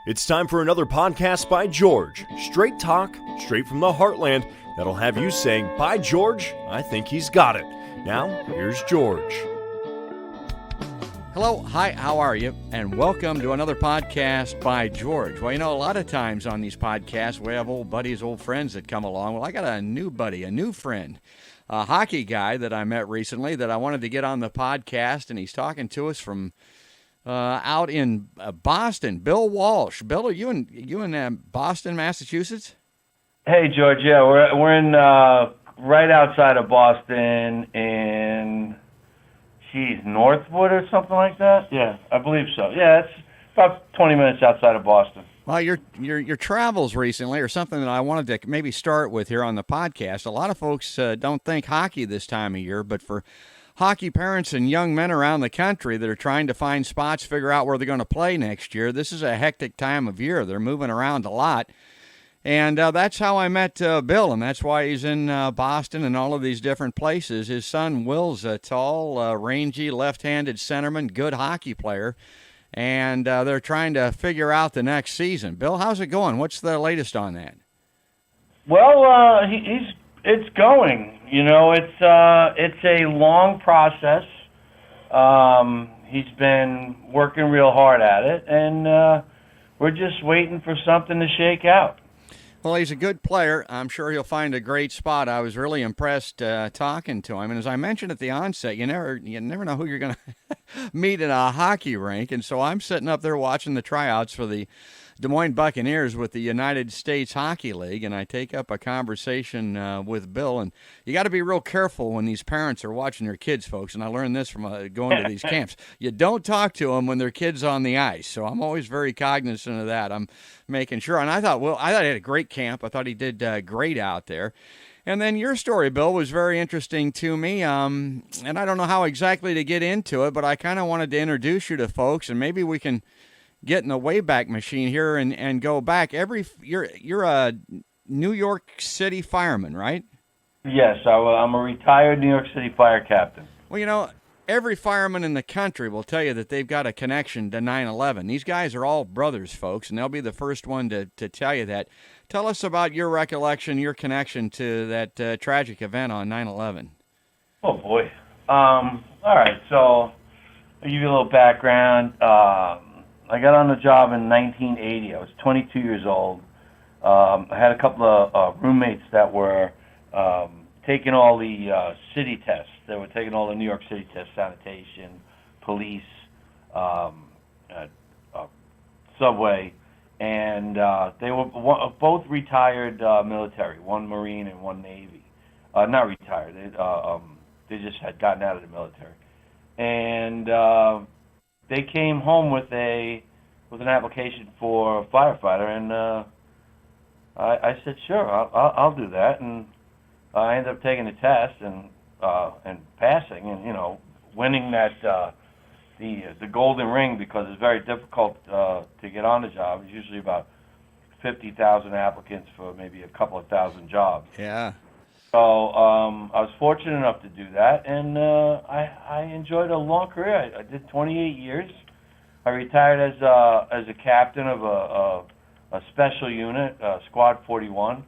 It's time for another podcast by George. Straight talk, straight from the heartland, that'll have you saying, "By George, I think he's got it." Now, here's George. Hello, hi, how are you? And welcome to another podcast by George. Well, you know, a lot of times on these podcasts, we have old buddies, old friends that come along. Well, I got a new buddy, a new friend, a hockey guy that I met recently that I wanted to get on the podcast, and he's talking to us from out in Boston. Bill Walsh. Bill, are you in Boston, Massachusetts? Hey, George. Yeah, we're in right outside of Boston in Northwood or something like that. Yeah, I believe so. Yeah, it's about 20 minutes outside of Boston. Well, your travels recently are something that I wanted to maybe start with here on the podcast. A lot of folks don't think hockey this time of year, but for hockey parents and young men around the country that are trying to find spots, figure out where they're going to play next year, this is a hectic time of year. They're moving around a lot. And that's how I met Bill, and that's why he's in Boston and all of these different places. His son, Will's a tall, rangy, left-handed centerman, good hockey player, and they're trying to figure out the next season. Bill, how's it going? What's the latest on that? Well, it's going. You know, it's a long process. He's been working real hard at it, and we're just waiting for something to shake out. Well, he's a good player. I'm sure he'll find a great spot. I was really impressed talking to him. And as I mentioned at the onset, you never know who you're going to meet in a hockey rink. And so I'm sitting up there watching the tryouts for the Des Moines Buccaneers with the United States Hockey League, and I take up a conversation with Bill. And you got to be real careful when these parents are watching their kids, folks. And I learned this from going to these camps. You don't talk to them when their kids on the ice. So I'm always very cognizant of that. I'm making sure. And I thought he had a great camp. I thought he did great out there. And then your story, Bill, was very interesting to me. And I don't know how exactly to get into it, but I kind of wanted to introduce you to folks, and maybe we can get in the Wayback Machine here and go back. You're a New York City fireman, right? Yes, I'm a retired New York City fire captain. Well, you know, every fireman in the country will tell you that they've got a connection to 9/11. These guys are all brothers, folks, and they'll be the first one to tell you that. Tell us about your recollection, your connection to that tragic event on 9/11. Oh, boy. All right, so I'll give you a little background. I got on the job in 1980. I was 22 years old. I had a couple of roommates that were taking all the city tests. They were taking all the New York City tests, sanitation, police, subway, and they were both retired military, one Marine and one Navy. Not retired. They just had gotten out of the military. And they came home with an application for a firefighter, and I said, sure, I'll do that. And I ended up taking the test and passing, and winning that the golden ring, because it's very difficult to get on the job. It's usually about 50,000 applicants for maybe a couple of thousand jobs. Yeah. So I was fortunate enough to do that, and I enjoyed a long career. I did 28 years. I retired as a captain of a special unit, Squad 41.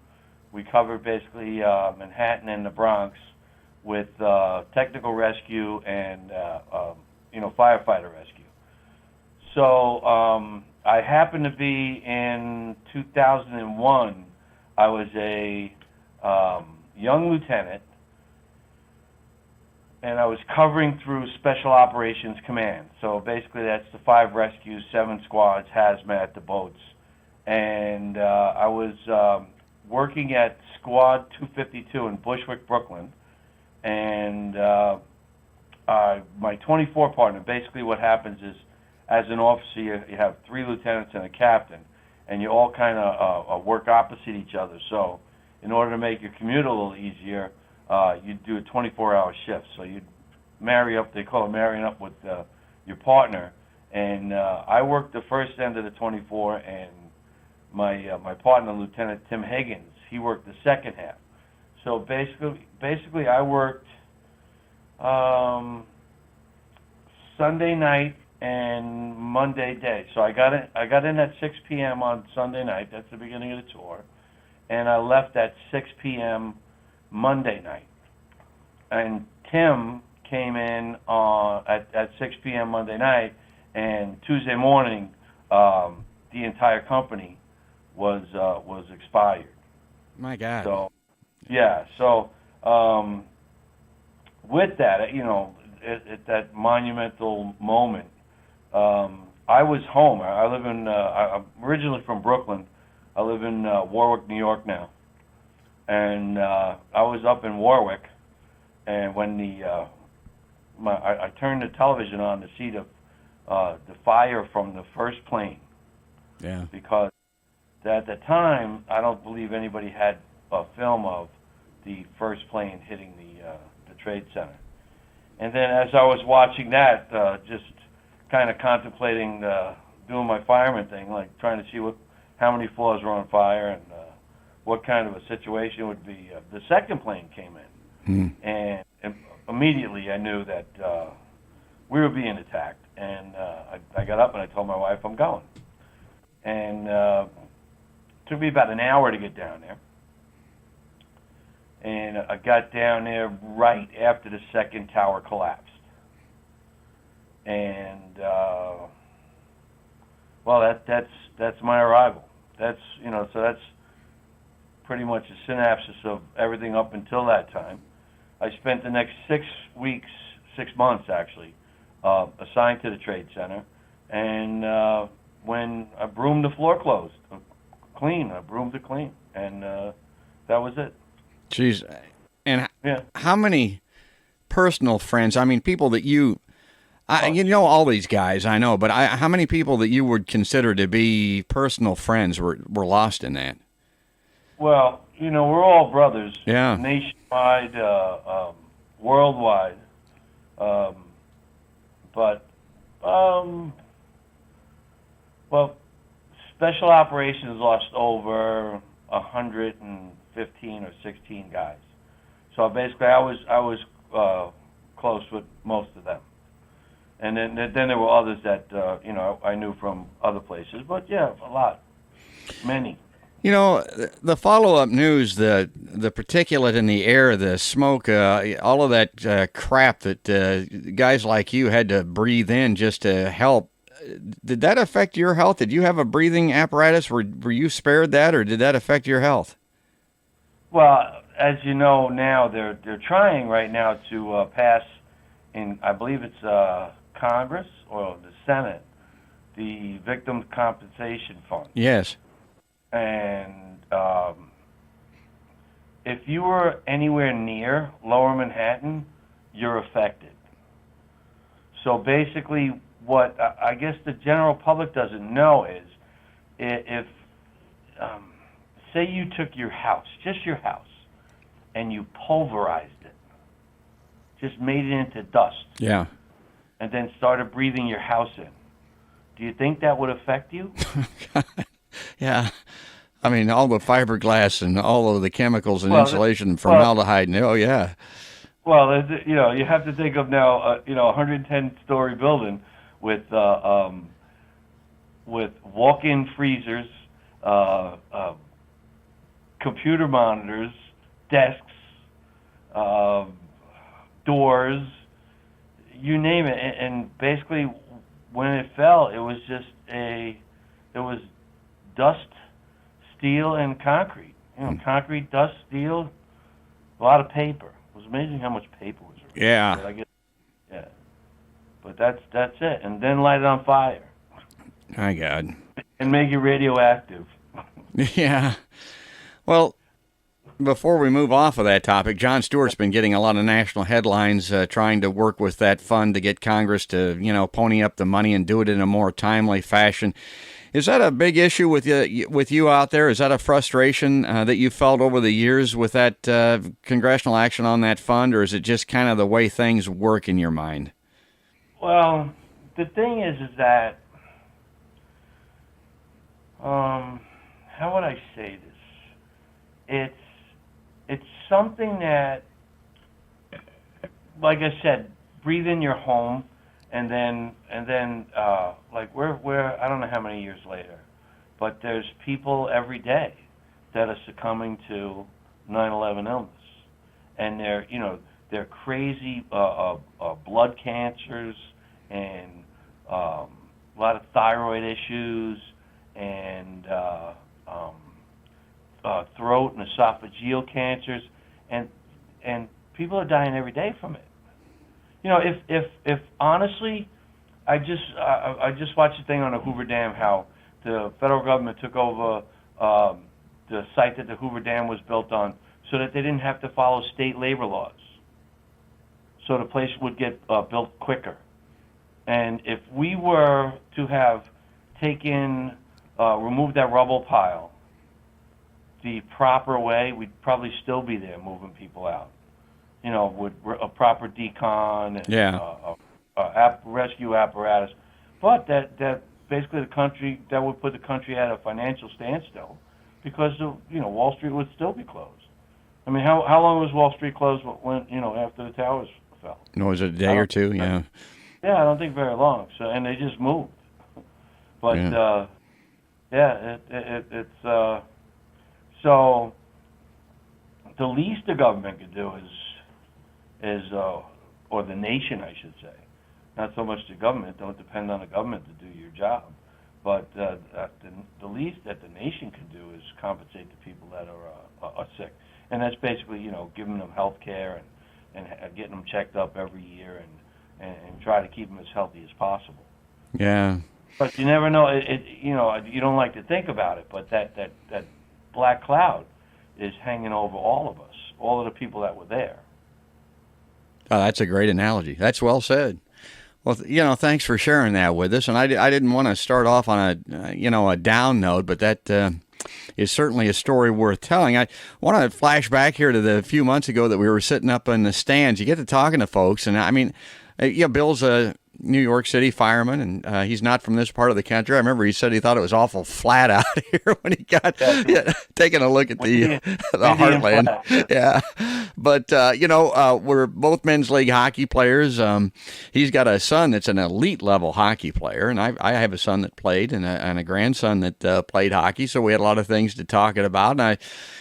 We covered basically Manhattan and the Bronx with technical rescue and firefighter rescue. So I happened to be in 2001. I was a young lieutenant, and I was covering through Special Operations Command. So basically that's the 5 rescues, 7 squads, hazmat, the boats. And I was working at Squad 252 in Bushwick, Brooklyn. And my 24 partner, basically what happens is, as an officer, you have 3 lieutenants and a captain, and you all kind of work opposite each other. So in order to make your commute a little easier, you'd do a 24-hour shift. So you'd marry up, they call it marrying up with your partner. And I worked the first end of the 24, and my partner, Lieutenant Tim Higgins, he worked the second half. So basically I worked Sunday night and Monday day. So I got in at 6 p.m. on Sunday night. That's the beginning of the tour, and I left at 6 p.m. Monday night. And Tim came in at 6 p.m. Monday night, and Tuesday morning, the entire company was expired. My God. So, yeah. So, with that, you know, at that monumental moment, I was home. I live in. I'm originally from Brooklyn. I live in Warwick, New York now, and I was up in Warwick, and when I turned the television on to see the fire from the first plane. Yeah. Because at the time, I don't believe anybody had a film of the first plane hitting the Trade Center. And then as I was watching that, just kind of contemplating doing my fireman thing, like trying to see how many floors were on fire and what kind of a situation it would be. The second plane came in, and immediately I knew that we were being attacked. And I got up and I told my wife, I'm going. And it took me about an hour to get down there. And I got down there right after the second tower collapsed. And well, that's my arrival. That's so that's pretty much a synopsis of everything up until that time. I spent the next 6 months actually, assigned to the Trade Center, and when I broomed the floor closed, I broomed it clean, and that was it. Jeez. And yeah. How many personal friends, I mean, people that you know all these guys, I know, but how many people that you would consider to be personal friends were lost in that? Well, we're all brothers. Yeah. Nationwide, worldwide. But, well, Special Operations lost over 115 or 16 guys. So basically, I was close with most of them. And then there were others that I knew from other places. But yeah, a lot, many. The follow-up news, the particulate in the air, the smoke, all of that crap that guys like you had to breathe in just to help. Did that affect your health? Did you have a breathing apparatus? Were you spared that, or did that affect your health? Well, as you know now, they're trying right now to pass in, I believe it's Congress or the Senate, the Victim Compensation Fund. Yes. And if you were anywhere near Lower Manhattan, you're affected. So basically, what I guess the general public doesn't know is if say you took your house, just your house, and you pulverized it, just made it into dust. Yeah. And then started breathing your house in. Do you think that would affect you? Yeah. I mean, all the fiberglass and all of the chemicals and insulation and formaldehyde. Oh, yeah. Well, you have to think of now, a 110-story building with walk-in freezers, computer monitors, desks, doors, you name it. And basically, when it fell, it was just it was dust, steel, and concrete. Concrete, dust, steel, a lot of paper. It was amazing how much paper was around. Yeah. But yeah. But that's it. And then light it on fire. My God. And make it radioactive. Yeah. Well, before we move off of that topic, Jon Stewart's been getting a lot of national headlines trying to work with that fund to get Congress to, pony up the money and do it in a more timely fashion. Is that a big issue with you out there? Is that a frustration that you felt over the years with that congressional action on that fund, or is it just kind of the way things work in your mind? Well, the thing is that, how would I say this? It's something that, like I said, breathe in your home then like we're I don't know how many years later, but there's people every day that are succumbing to 9/11 illness, and they're crazy blood cancers and a lot of thyroid issues and throat and esophageal cancers, and people are dying every day from it. If honestly, I just watched a thing on the Hoover Dam, how the federal government took over the site that the Hoover Dam was built on, so that they didn't have to follow state labor laws, so the place would get built quicker. And if we were to have removed that rubble pile the proper way, we'd probably still be there moving people out. With a proper decon and rescue apparatus. But that basically the country, that would put the country at a financial standstill, because Wall Street would still be closed. I mean, how long was Wall Street closed when after the towers fell? No, was it a day or two? Yeah. Yeah, I don't think very long. So, and they just moved. But it's so the least the government could do is or the nation, I should say, not so much the government. Don't depend on the government to do your job, but the least that the nation can do is compensate the people that are sick, and that's basically giving them health care and getting them checked up every year and try to keep them as healthy as possible. Yeah. But you never know. You don't like to think about it, but that black cloud is hanging over all of us, all of the people that were there. Oh, that's a great analogy. That's well said. Well, thanks for sharing that with us. And I didn't want to start off on a down note, but that is certainly a story worth telling. I want to flash back here to the few months ago that we were sitting up in the stands. You get to talking to folks, and I mean, Bill's a New York City fireman, and he's not from this part of the country. I remember he said he thought it was awful flat out here when he got taking a look at the heartland. Yeah, but we're both men's league hockey players. He's got a son that's an elite level hockey player, and I have a son that played and a grandson that played hockey. So we had a lot of things to talk about, and I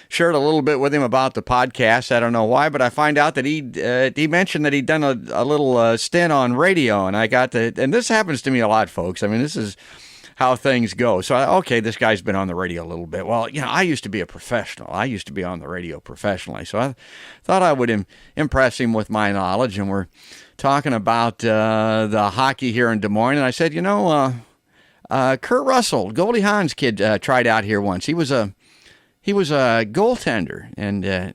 shared a little bit with him about the podcast. I don't know why, but I find out that he mentioned that he'd done a little stint on radio, and I got to, and this happens to me a lot, folks. I mean, this is how things go. So, this guy's been on the radio a little bit. Well, I used to be a professional. I used to be on the radio professionally. So I thought I would impress him with my knowledge, and we're talking about the hockey here in Des Moines. And I said, Kurt Russell, Goldie Hawn's kid, tried out here once. He was a goaltender, and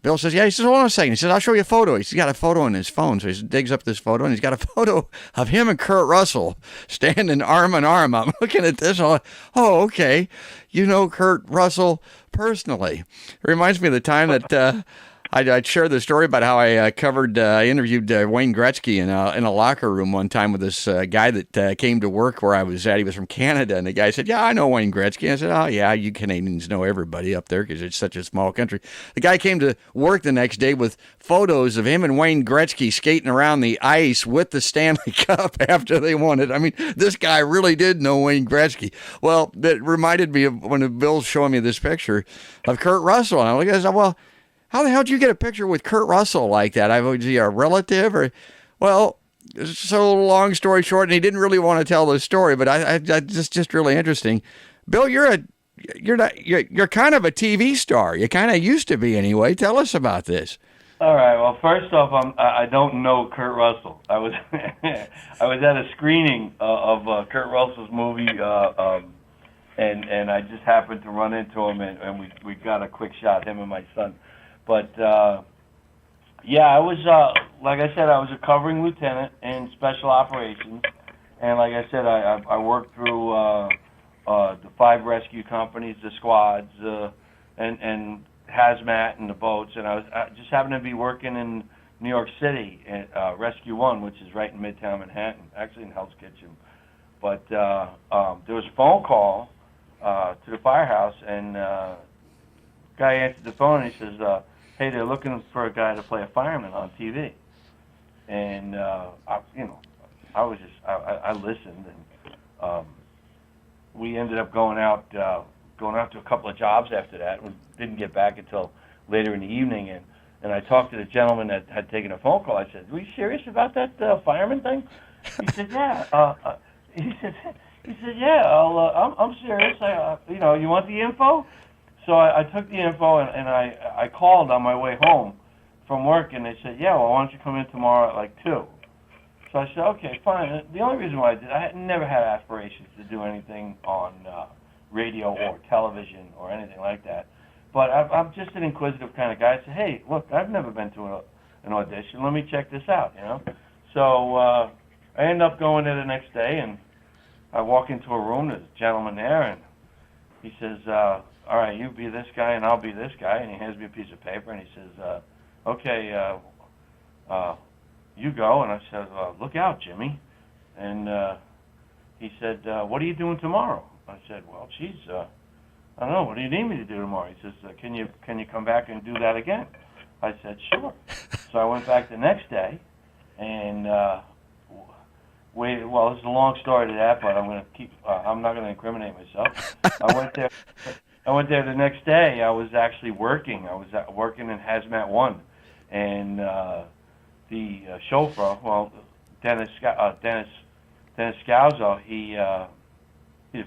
Bill says, he says, hold on a second. He says, I'll show you a photo. He's got a photo on his phone, so he digs up this photo, and he's got a photo of him and Kurt Russell standing arm in arm. I'm looking at this, okay. Kurt Russell personally. It reminds me of the time that I'd share the story about how I interviewed Wayne Gretzky in a locker room one time with this guy that came to work where I was at. He was from Canada, and the guy said, I know Wayne Gretzky. And I said, oh, yeah, you Canadians know everybody up there because it's such a small country. The guy came to work the next day with photos of him and Wayne Gretzky skating around the ice with the Stanley Cup after they won it. I mean, this guy really did know Wayne Gretzky. Well, that reminded me of when Bill's showing me this picture of Kurt Russell, and I looked at it and said, well, how the hell did you get a picture with Kurt Russell like that? Was he a relative or? Well, so long story short, and he didn't really want to tell the story, but I just really interesting. Bill, you're kind of a TV star. You kind of used to be anyway. Tell us about this. All right. Well, first off, I don't know Kurt Russell. I was I was at a screening of Kurt Russell's movie, and I just happened to run into him, and we got a quick shot, him and my son. But, I was, like I said, I was a covering lieutenant in special operations. And like I said, I worked through the 5 rescue companies, the squads, and hazmat and the boats. And I just happened to be working in New York City at Rescue 1, which is right in Midtown Manhattan, actually in Hell's Kitchen. But there was a phone call to the firehouse, and guy answered the phone, and he says, hey, they're looking for a guy to play a fireman on TV. And, I I listened, and we ended up going out to a couple of jobs after that. We didn't get back until later in the evening, and I talked to the gentleman that had taken a phone call. I said, "Were you serious about that fireman thing?" He said, "Yeah." He said, "Yeah. I'm serious. You want the info?" So I took the info and I called on my way home from work, and they said, "Yeah, well, why don't you come in tomorrow at like 2?" So I said, "Okay, fine." The only reason why I had never had aspirations to do anything on radio or television or anything like that. But I'm just an inquisitive kind of guy. I said, "Hey, look, I've never been to an audition. Let me check this out, So I end up going there the next day, and I walk into a room. There's a gentleman there, and he says, "All right, you be this guy, and I'll be this guy." And he hands me a piece of paper, and he says, "Okay, you go." And I said, "Look out, Jimmy." And he said, "What are you doing tomorrow?" I said, "Well, geez, I don't know. What do you need me to do tomorrow?" He says, "Can you come back and do that again?" I said, "Sure." So I went back the next day, and well, there's a long story to that, but I'm not going to incriminate myself. I went there the next day. I was actually working. I was working in Hazmat 1, and the chauffeur, well, Dennis Scalzo, he's a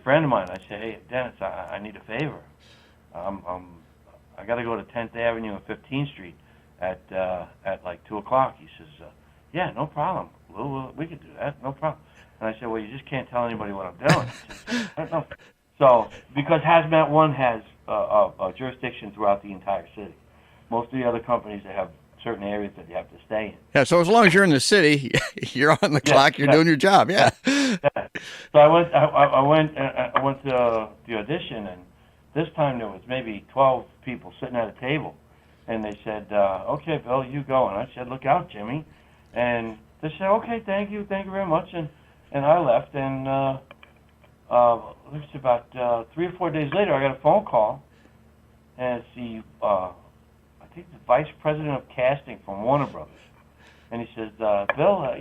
friend of mine. I said, "Hey, Dennis, I need a favor. I got to go to 10th Avenue and 15th Street at like 2:00. He says, "Yeah, no problem. We could do that, no problem." And I said, "Well, you just can't tell anybody what I'm doing." He says, "No." So, because Hazmat 1 has a jurisdiction throughout the entire city. Most of the other companies, they have certain areas that you have to stay in. Yeah, so as long as you're in the city, you're on the clock, you're doing your job, yeah. Yeah. So I went to the audition, and this time there was maybe 12 people sitting at a table, and they said, "Okay, Bill, you go." And I said, "Look out, Jimmy." And they said, "Okay, thank you very much." And I left, and it was about 3 or 4 days later, I got a phone call, and it's I think the vice president of casting from Warner Brothers. And he says, "Bill,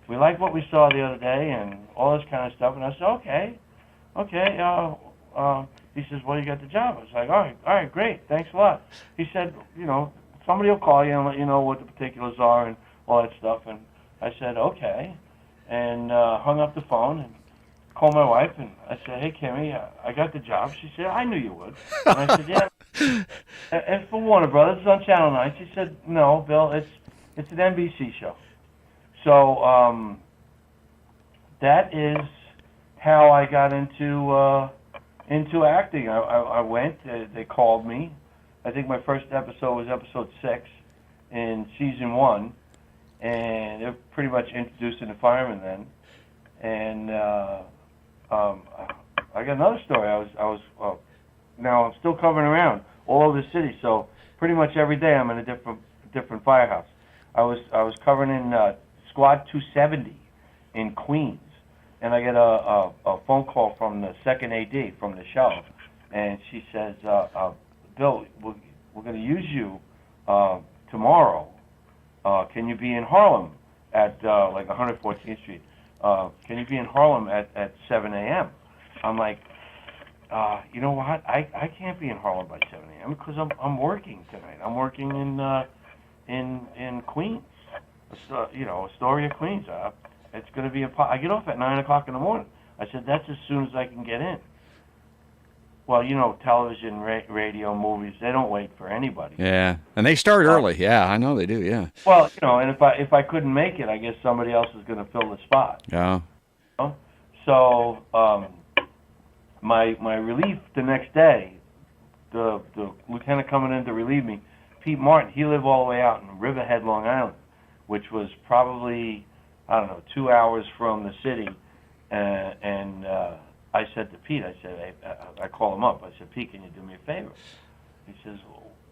we like what we saw the other day and all this kind of stuff." And I said, okay. He says, "Well, you got the job." I was like, all right, great, thanks a lot. He said, "Somebody will call you and let you know what the particulars are and all that stuff." And I said, okay, and hung up the phone and called my wife, and I said, "Hey, Kimmy, I got the job." She said, "I knew you would." And I said, "Yeah." And for Warner Brothers, it's on Channel 9. She said, "No, Bill, it's an NBC show." So that is how I got into acting. I went. They called me. I think my first episode was episode 6 in season 1, and they're pretty much introducing the Fireman then. And I got another story. Now I'm still covering around all over the city, so pretty much every day I'm in a different firehouse. I was covering in Squad 270 in Queens, and I get a phone call from the second AD from the show, and she says, "Bill, we're going to use you tomorrow. Can you be in Harlem at like 114th Street? Can you be in Harlem at 7 a.m.? I'm like, "You know what? I can't be in Harlem by 7 a.m. because I'm working tonight. I'm working in Queens, Astoria, Queens. It's going to be I get off at 9 o'clock in the morning." I said, "That's as soon as I can get in." Well, television, radio, movies, they don't wait for anybody. Yeah, and they start early. Yeah, I know they do, yeah. Well, and if I couldn't make it, I guess somebody else is going to fill the spot. Yeah. So my relief the next day, the lieutenant coming in to relieve me, Pete Martin, he lived all the way out in Riverhead, Long Island, which was probably, 2 hours from the city. And I said to Pete, I call him up. I said, "Pete, can you do me a favor?" He says,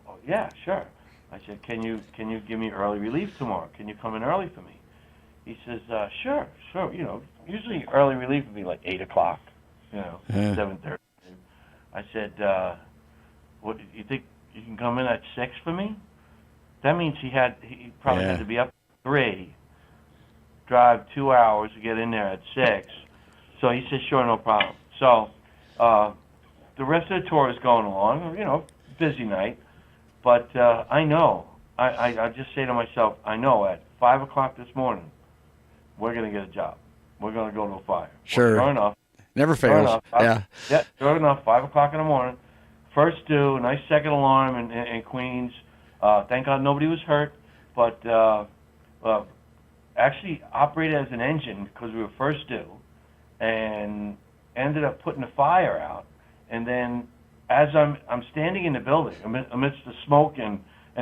"Oh, yeah, sure." I said, "Can you give me early relief tomorrow? Can you come in early for me?" He says, Sure. Usually early relief would be like 8 o'clock, 7:30. I said, "What, you think you can come in at 6 for me?" That means he probably had to be up at 3 drive 2 hours to get in there at 6. So he said, sure, no problem. So the rest of the tour is going along, busy night. But I know, I just say to myself, I know at 5 o'clock this morning, we're going to get a job. We're going to go to a fire. Sure. Well, sure enough. Never fails. Yeah, sure enough, 5 o'clock in the morning. First due, nice second alarm in Queens. Thank God nobody was hurt, but actually operated as an engine because we were first due, and ended up putting the fire out. And then as I'm standing in the building amidst the smoke and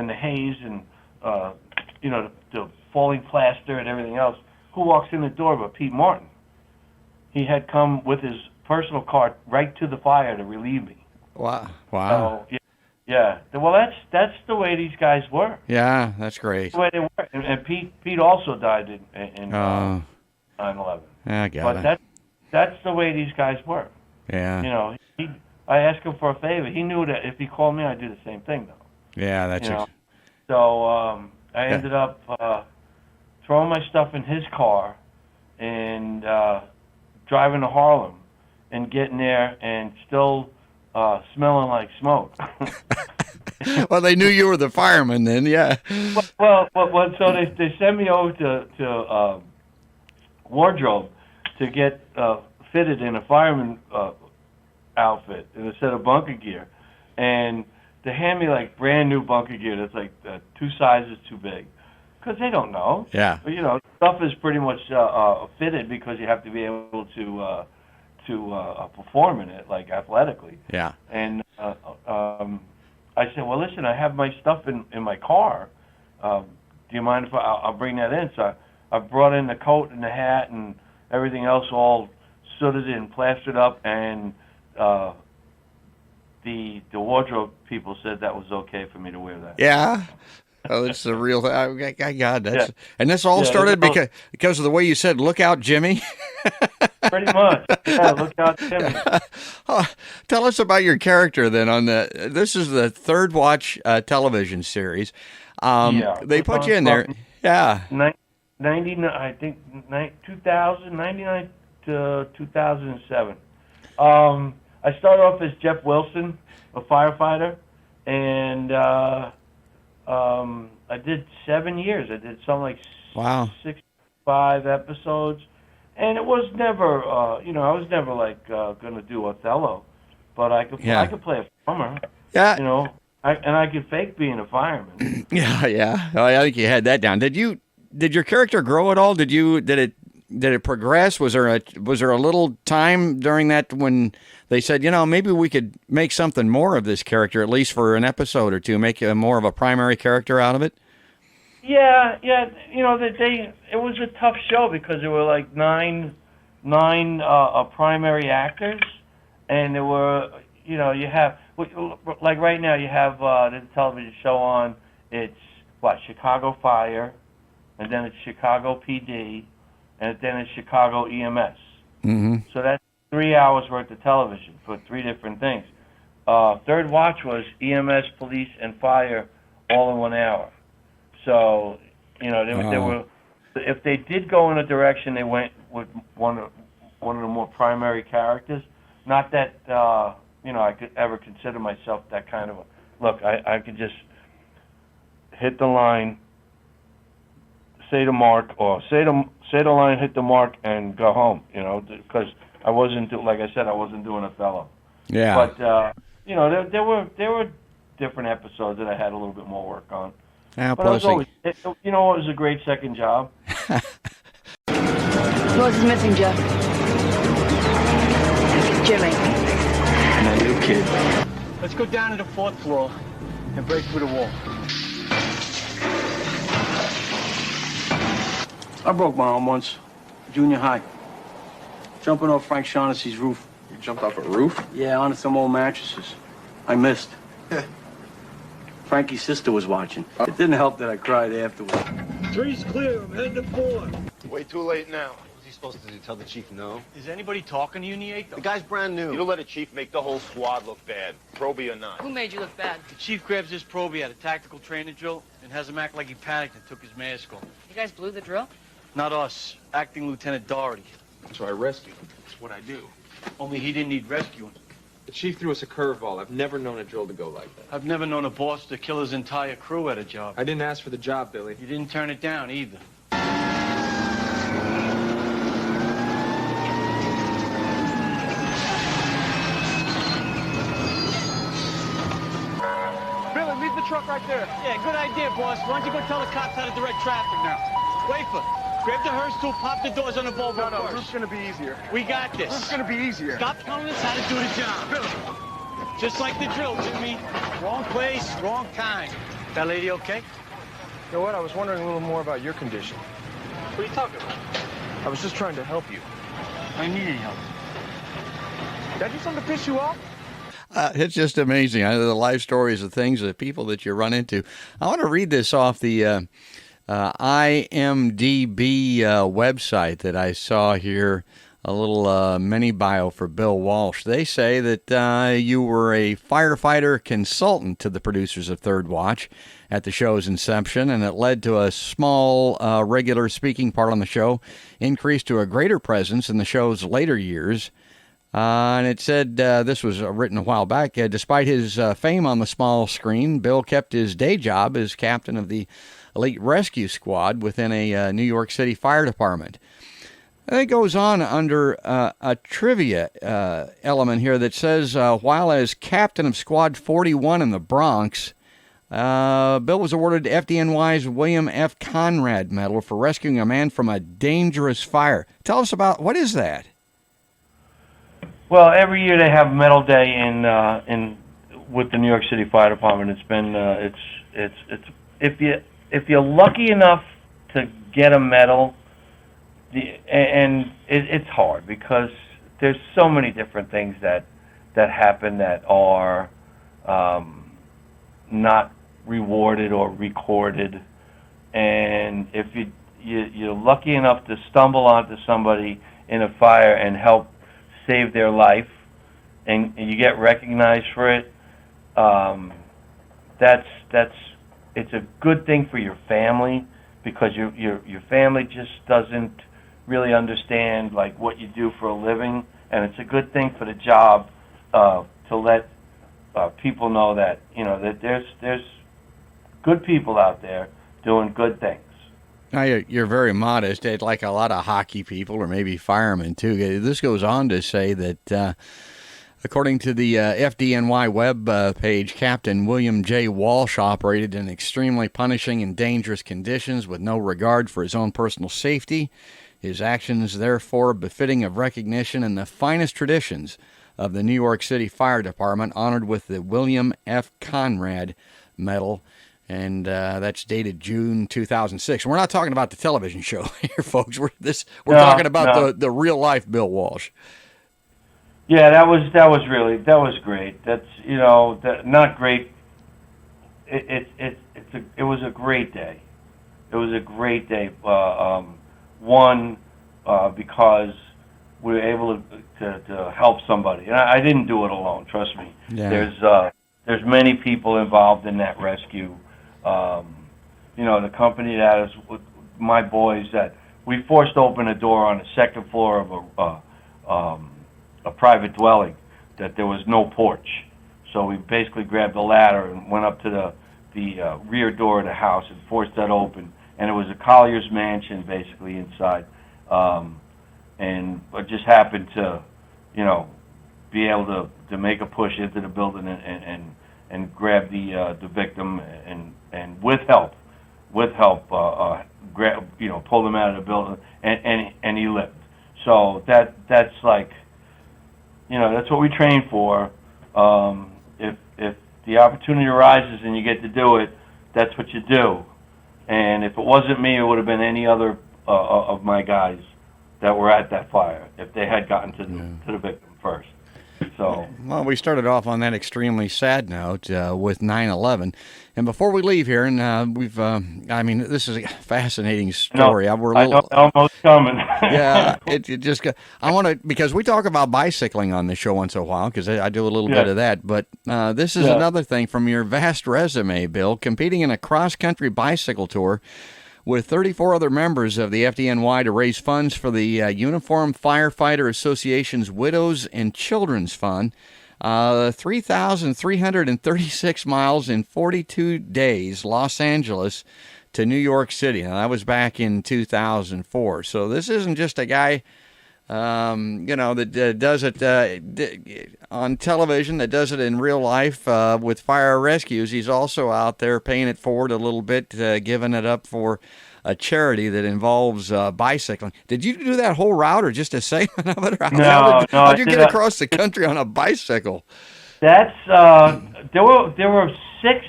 the haze and the falling plaster and everything else, who walks in the door but Pete Martin? He had come with his personal car right to the fire to relieve me. Wow. So, yeah. Well, that's the way these guys were. Yeah, that's great. That's the way they were. And Pete also died in 9/11. Yeah, I got it. That's the way these guys were. Yeah. I asked him for a favor. He knew that if he called me, I'd do the same thing, though. Yeah, that's it. So I ended up throwing my stuff in his car and driving to Harlem and getting there and still smelling like smoke. Well, they knew you were the fireman then, yeah. Well, so they sent me over to wardrobe to get fitted in a fireman outfit instead of bunker gear, and they hand me like brand new bunker gear that's like 2 sizes too big, because they don't know. Yeah. But, stuff is pretty much fitted because you have to be able to perform in it, like athletically. Yeah. And I said, well, listen, I have my stuff in my car. Do you mind if I'll bring that in? So I brought in the coat and the hat and everything else, all sooted and plastered up, and the wardrobe people said that was okay for me to wear that. Yeah. Oh, it's the real thing. God, that's and this all started because of the way you said, "Look out, Jimmy." Pretty much. Yeah, look out, Jimmy. Tell us about your character then. This is the Third Watch television series. They put you in there. Yeah. 99, I think 2000, 99 to 2007. I started off as Jeff Wilson, a firefighter, and I did 7 years. I did something like 65 episodes, and it was never, I was never like going to do Othello, but I could play a plumber. Yeah. I could fake being a fireman. Yeah. Oh, I think you had that down. Did your character grow at all? Did it progress? Was there a little time during that when they said, maybe we could make something more of this character, at least for an episode or two, make more of a primary character out of it? Yeah. It was a tough show because there were like nine primary actors, and there were, you have, like right now you have the television show on, it's Chicago Fire, and then it's Chicago PD, and then it's Chicago EMS. Mm-hmm. So that's 3 hours worth of television for 3 different things. Third Watch was EMS, police, and fire all in 1 hour. So, they were. If they did go in a direction, they went with one of the more primary characters. Not that I could ever consider myself that kind of a. Look, I could just hit the line, say the mark, or say the line, hit the mark, and go home. Because I wasn't like I said, I wasn't doing Othello. Yeah. But there were different episodes that I had a little bit more work on. Yeah, but it was a great second job. Who else is missing, Jeff? Jimmy. And you, kid. Let's go down to the 4th floor and break through the wall. I broke my arm once, junior high. Jumping off Frank Shaughnessy's roof. You jumped off a roof? Yeah, onto some old mattresses. I missed. Frankie's sister was watching. It didn't help that I cried afterward. 3's clear. I'm heading to 4. Way too late now. What's he supposed to do? Tell the chief no? Is anybody talking to you in the 8th? The guy's brand new. You don't let a chief make the whole squad look bad, Proby or not. Who made you look bad? The chief grabs his Proby at a tactical training drill and has him act like he panicked and took his mask off. You guys blew the drill? Not us. Acting Lieutenant Doherty. So I rescued him. That's what I do. Only he didn't need rescuing. The chief threw us a curveball. I've never known a drill to go like that. I've never known a boss to kill his entire crew at a job. I didn't ask for the job, Billy. You didn't turn it down either. Billy, leave the truck right there. Yeah, good idea, boss. Why don't you go tell the cops how to direct traffic now? Wafer, grab the hearse tool, pop the doors on the Volvo No, first. roof's gonna be easier. We got this. Roof's gonna be easier. Stop telling us how to do the job. Billy. Just like the drill, Jimmy. Wrong place, wrong time. That lady okay? You know what? I was wondering a little more about your condition. What are you talking about? I was just trying to help you. I needed help. Did I do something to piss you off? It's just amazing. The life stories of things, the people that you run into. I want to read this off the IMDb website that I saw here, a little mini bio for Bill Walsh. They say that you were a firefighter consultant to the producers of Third Watch at the show's inception, and it led to a small regular speaking part on the show, increased to a greater presence in the show's later years. And it said, this was written a while back, despite his fame on the small screen, Bill kept his day job as captain of the elite rescue squad within a New York City fire department. And it goes on under a trivia element here that says, while as captain of Squad 41 in the Bronx, Bill was awarded FDNY's William F. Conrad Medal for rescuing a man from a dangerous fire. Tell us about, what is that? Well, every year they have Medal Day in with the New York City Fire Department. It's been it's if you're lucky enough to get a medal, it's hard because there's so many different things that happen that are not rewarded or recorded, and if you're lucky enough to stumble onto somebody in a fire and help save their life, and you get recognized for it, it's a good thing for your family, because your family just doesn't really understand like what you do for a living, and it's a good thing for the job to let people know that that there's good people out there doing good things. Now, you're very modest, like a lot of hockey people, or maybe firemen, too. This goes on to say that, according to the FDNY web page, Captain William J. Walsh operated in extremely punishing and dangerous conditions with no regard for his own personal safety. His actions, therefore, befitting of recognition in the finest traditions of the New York City Fire Department, honored with the William F. Conrad Medal. And that's dated June 2006. And we're not talking about the television show here, folks. We're talking about the real life Bill Walsh. Yeah, that was great. That's not great. It was a great day. It was a great day. One, because we were able to help somebody, and I didn't do it alone. Trust me. Yeah. There's many people involved in that rescue. The company that is with my boys, that we forced open a door on the second floor of a private dwelling, that there was no porch. So we basically grabbed a ladder and went up to the rear door of the house and forced that open. And it was a collier's mansion basically inside. And I just happened to, be able to make a push into the building and grab the victim and with help, pulled him out of the building, and he lived. So that's like, that's what we train for. If the opportunity arises and you get to do it, that's what you do. And if it wasn't me, it would have been any other of my guys that were at that fire if they had gotten to the victim first. So, well, we started off on that extremely sad note with 9/11, and before we leave here, and this is a fascinating story. I know Elmo's coming. Yeah, it just. I want to, because we talk about bicycling on the show once in a while, because I do a little bit of that. But this is another thing from your vast resume, Bill, competing in a cross-country bicycle tour with 34 other members of the FDNY to raise funds for the Uniform Firefighter Association's Widows and Children's Fund. 3,336 miles in 42 days, Los Angeles to New York City. Now, that was back in 2004. So this isn't just a guy, that does it on television, that does it in real life with fire rescues. He's also out there paying it forward a little bit, giving it up for a charity that involves bicycling. Did you do that whole route or just a segment of it? No. How'd you get across the country on a bicycle? That's there were six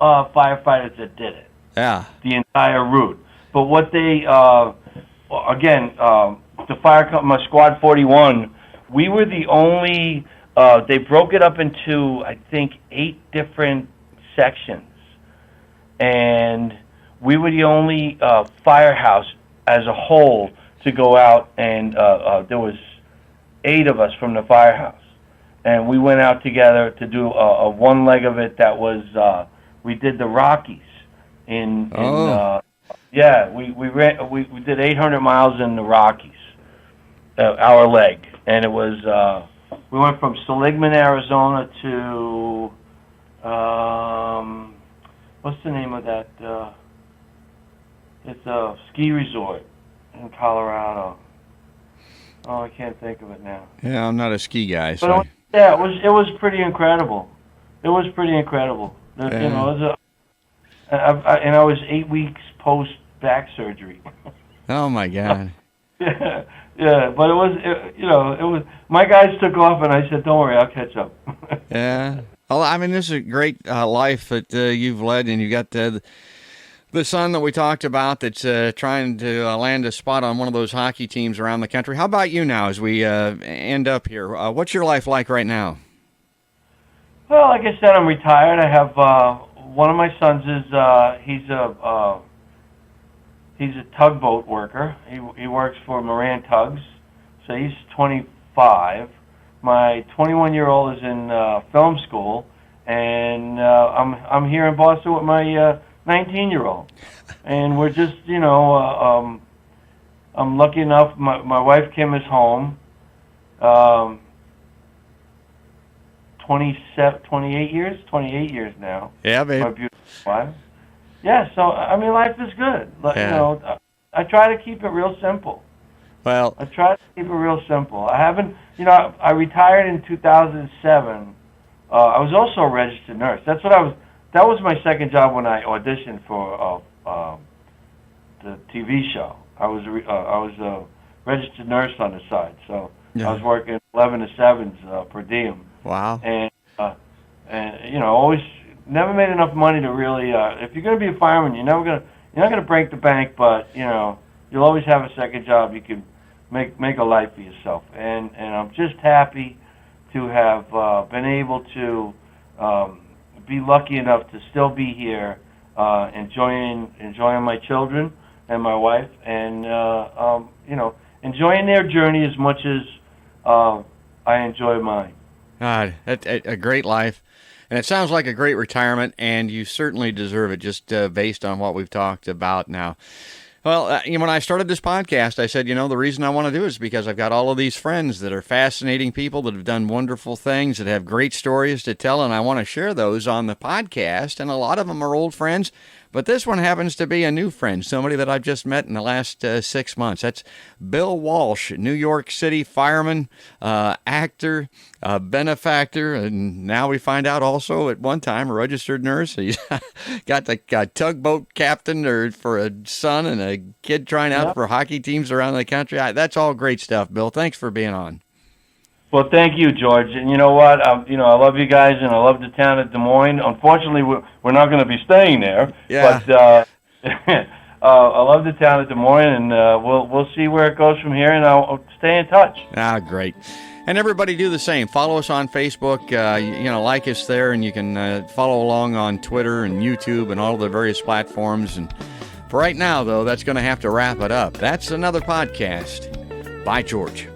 firefighters that did it. Yeah. The entire route. But what they the fire company, my Squad 41, we were the only. They broke it up into I think 8 different sections, and we were the only firehouse as a whole to go out, and there was 8 of us from the firehouse, and we went out together to do a one leg of it. That was we did the Rockies we did 800 miles in the Rockies, our leg, and it was we went from Seligman, Arizona to what's the name of that? It's a ski resort in Colorado. Oh, I can't think of it now. Yeah, I'm not a ski guy. So. But it was pretty incredible. It was pretty incredible. I was 8 weeks post back surgery. Oh my God. Yeah, but it was. My guys took off, and I said, "Don't worry, I'll catch up." Yeah. Well, I mean, this is a great life that you've led, and you got the son that we talked about that's trying to land a spot on one of those hockey teams around the country. How about you now as we end up here? What's your life like right now? Well, like I said, I'm retired. I have one of my sons is he's a tugboat worker. He works for Moran Tugs, so he's 25. My 21-year-old is in film school, and I'm here in Boston with my 19-year-old, and we're just I'm lucky enough. My wife Kim is home. 28 years now. Yeah, babe. My beautiful wife. Yeah, so I mean, life is good. Yeah. I try to keep it real simple. Well, I try to keep it real simple. I haven't, I retired in 2007. I was also a registered nurse. That was my second job when I auditioned for the TV show. I was a registered nurse on the side, so yeah. I was working 11 to 7s per diem. Wow. And always never made enough money to really. If you're going to be a fireman, you're not going to break the bank, but you'll always have a second job. You can make a life for yourself, and I'm just happy to have been able to be lucky enough to still be here, enjoying my children and my wife, and enjoying their journey as much as I enjoy mine. God, a great life. And it sounds like a great retirement, and you certainly deserve it just based on what we've talked about now. Well, when I started this podcast, I said, the reason I want to do it is because I've got all of these friends that are fascinating people that have done wonderful things, that have great stories to tell, and I want to share those on the podcast. And a lot of them are old friends, but this one happens to be a new friend, somebody that I've just met in the last 6 months. That's Bill Walsh, New York City fireman, actor, benefactor, and now we find out also at one time a registered nurse. He's got the tugboat captain for a son and a kid trying out for hockey teams around the country. That's all great stuff, Bill. Thanks for being on. Well, thank you, George. And you know what? I love you guys, and I love the town of Des Moines. Unfortunately, we're not going to be staying there. Yeah. But I love the town of Des Moines, and we'll see where it goes from here, and I'll stay in touch. Great. And everybody do the same. Follow us on Facebook. Like us there, and you can follow along on Twitter and YouTube and all the various platforms. And for right now, though, that's going to have to wrap it up. That's another podcast. Bye, George.